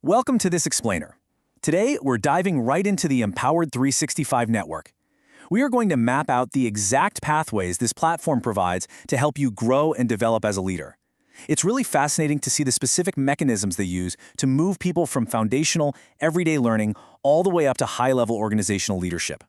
Welcome to this explainer. Today, we're diving right into the Empowered365 Network. We are going to map out the exact pathways this platform provides to help you grow and develop as a leader. It's really fascinating to see the specific mechanisms they use to move people from foundational, everyday learning all the way up to high-level organizational leadership.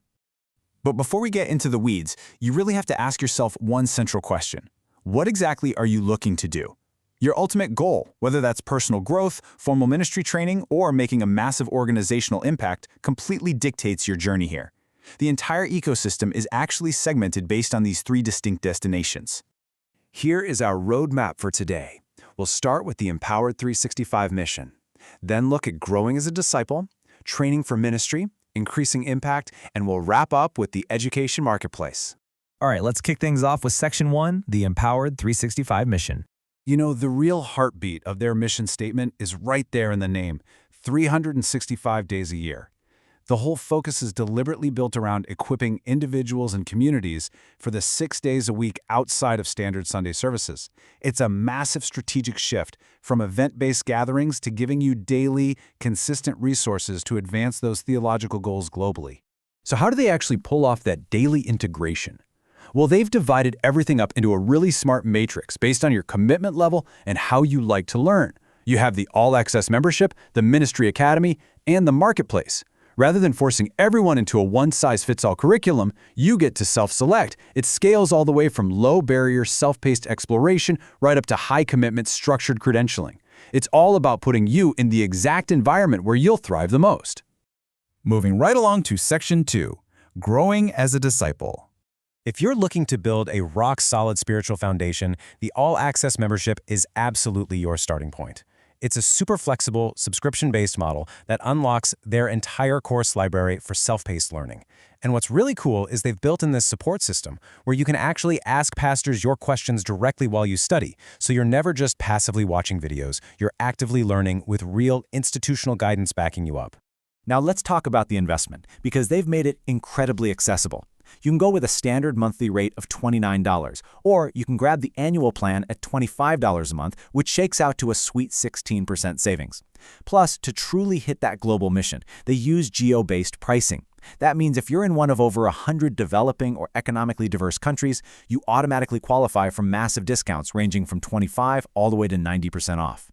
But before we get into the weeds, you really have to ask yourself one central question. What exactly are you looking to do? Your ultimate goal, whether that's personal growth, formal ministry training, or making a massive organizational impact, completely dictates your journey here. The entire ecosystem is actually segmented based on these three distinct destinations. Here is our roadmap for today. We'll start with the Empowered365 mission, then look at growing as a disciple, training for ministry, increasing impact, and we'll wrap up with the education marketplace. All right, let's kick things off with Section 1, the Empowered365 mission. You know, the real heartbeat of their mission statement is right there in the name, 365 days a year. The whole focus is deliberately built around equipping individuals and communities for the 6 days a week outside of standard Sunday services. It's a massive strategic shift from event-based gatherings to giving you daily, consistent resources to advance those theological goals globally. So how do they actually pull off that daily integration? Well, they've divided everything up into a really smart matrix based on your commitment level and how you like to learn. You have the all-access membership, the Ministry Academy, and the Marketplace. Rather than forcing everyone into a one-size-fits-all curriculum, you get to self-select. It scales all the way from low-barrier, self-paced exploration right up to high-commitment, structured credentialing. It's all about putting you in the exact environment where you'll thrive the most. Moving right along to Section 2, Growing as a Disciple. If you're looking to build a rock-solid spiritual foundation, the all-access membership is absolutely your starting point. It's a super flexible, subscription-based model that unlocks their entire course library for self-paced learning. And what's really cool is they've built in this support system where you can actually ask pastors your questions directly while you study, so you're never just passively watching videos, you're actively learning with real institutional guidance backing you up. Now let's talk about the investment, because they've made it incredibly accessible. You can go with a standard monthly rate of $29, or you can grab the annual plan at $25 a month, which shakes out to a sweet 16% savings. Plus, to truly hit that global mission, they use geo-based pricing. That means if you're in one of over 100 developing or economically diverse countries, you automatically qualify for massive discounts ranging from 25% all the way to 90% off.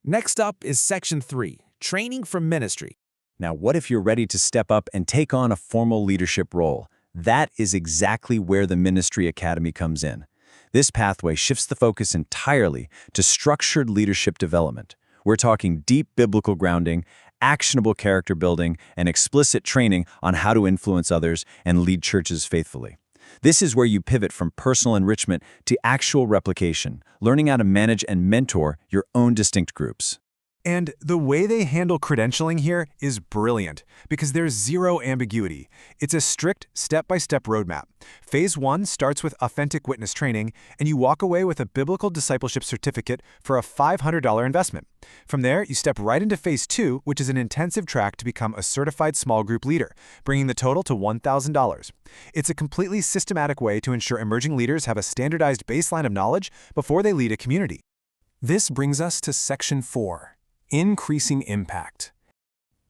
Next up is Section 3, Training for Ministry. Now, what if you're ready to step up and take on a formal leadership role? That is exactly where the Ministry Academy comes in. This pathway shifts the focus entirely to structured leadership development. We're talking deep biblical grounding, actionable character building, and explicit training on how to influence others and lead churches faithfully. This is where you pivot from personal enrichment to actual replication, learning how to manage and mentor your own distinct groups. And the way they handle credentialing here is brilliant because there's zero ambiguity. It's a strict step-by-step roadmap. Phase 1 starts with authentic witness training, and you walk away with a biblical discipleship certificate for a $500 investment. From there, you step right into Phase 2, which is an intensive track to become a certified small group leader, bringing the total to $1,000. It's a completely systematic way to ensure emerging leaders have a standardized baseline of knowledge before they lead a community. This brings us to Section 4. Increasing impact.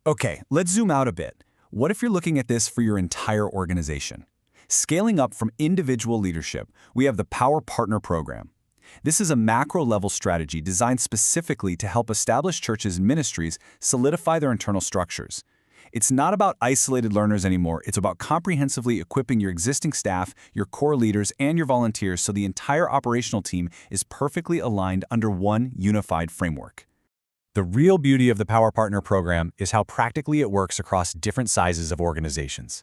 Okay, let's zoom out a bit. What if you're looking at this for your entire organization? Scaling up from individual leadership, we have the Power Partner Program. This is a macro-level strategy designed specifically to help established churches and ministries solidify their internal structures. It's not about isolated learners anymore. It's about comprehensively equipping your existing staff, your core leaders, and your volunteers so the entire operational team is perfectly aligned under one unified framework. The real beauty of the Power Partner Program is how practically it works across different sizes of organizations.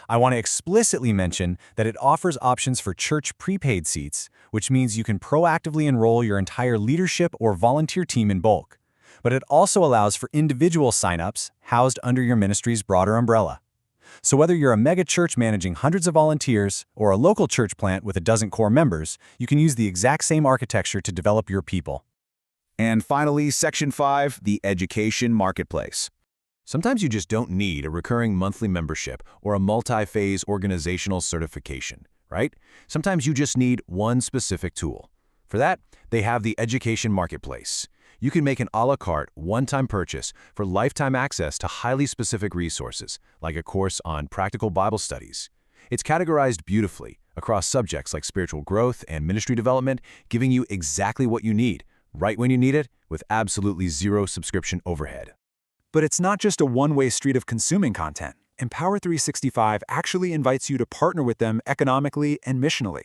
I want to explicitly mention that it offers options for church prepaid seats, which means you can proactively enroll your entire leadership or volunteer team in bulk. But it also allows for individual signups housed under your ministry's broader umbrella. So whether you're a mega church managing hundreds of volunteers or a local church plant with a dozen core members, you can use the exact same architecture to develop your people. And finally, Section 5, the Education Marketplace. Sometimes you just don't need a recurring monthly membership or a multi-phase organizational certification, right? Sometimes you just need one specific tool. For that, they have the Education Marketplace. You can make an a la carte, one-time purchase for lifetime access to highly specific resources, like a course on practical Bible studies. It's categorized beautifully across subjects like spiritual growth and ministry development, giving you exactly what you need, right when you need it, with absolutely zero subscription overhead. But it's not just a one-way street of consuming content. Empowered365 actually invites you to partner with them economically and missionally.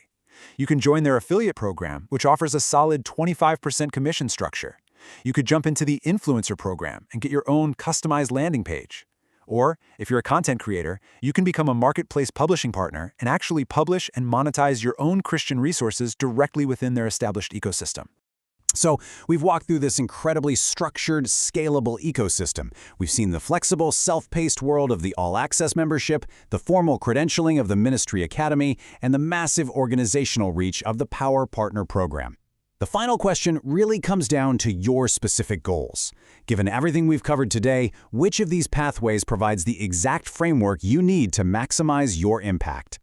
You can join their affiliate program, which offers a solid 25% commission structure. You could jump into the influencer program and get your own customized landing page. Or, if you're a content creator, you can become a marketplace publishing partner and actually publish and monetize your own Christian resources directly within their established ecosystem. So, we've walked through this incredibly structured, scalable ecosystem. We've seen the flexible, self-paced world of the all-access membership, the formal credentialing of the Ministry Academy, and the massive organizational reach of the Power Partner Program. The final question really comes down to your specific goals. Given everything we've covered today, which of these pathways provides the exact framework you need to maximize your impact?